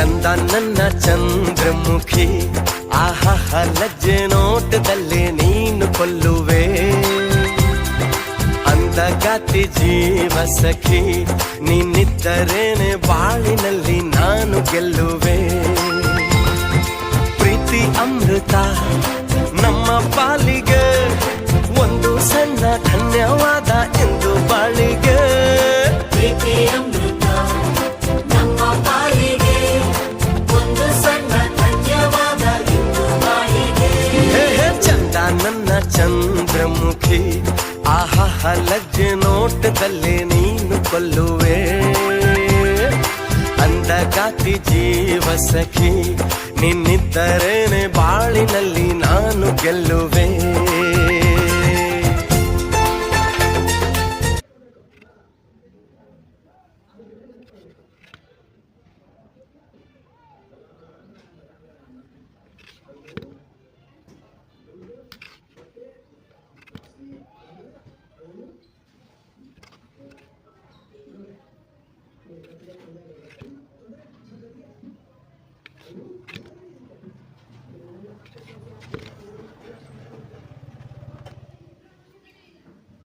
ಚಂದ ನನ್ನ ಚಂದ್ರಮುಖಿ ಆಹಾಹ ಲಜ್ಜೆ ನೋಟದಲ್ಲೇ ನೀನು ಕೊಲ್ಲುವೆ ಅಂದಗಾತಿ ಜೀವ ಸಖಿ ನೀನಿದ್ದರೇನೆ ಬಾಳಿನಲ್ಲಿ ನಾನು ಗೆಲ್ಲುವೆ ಪ್ರೀತಿ ಅಮೃತ ನಮ್ಮ ಪಾಲಿಗೆ ಒಂದು ಸಣ್ಣ ಧನ್ಯವಾದ ಎಂದು ಬಾಳಿಗೆ ಪ್ರೀತಿ ಅಮೃತ ನಮ್ಮ ಪಾಲಿಗೆ ಒಂದು ಸಣ್ಣ ಧನ್ಯವಾದ ಎಂದು ಬಾಳಿಗೆ ಚಂದ ನನ್ನ ಚಂದ್ರಮುಖಿ ಆಹಾಹ ಲಜ್ಜೆ ನೋಟದಲ್ಲೇ ನೀನು ಕೊಲ್ಲುವೆ ಅಂದಗಾತಿ ಜೀವ ಸಖಿ ನಿನ್ನಿದ್ದರೇನೆ ಬಾಳಿನಲ್ಲಿ ನಾನು ಗೆಲ್ಲುವೆ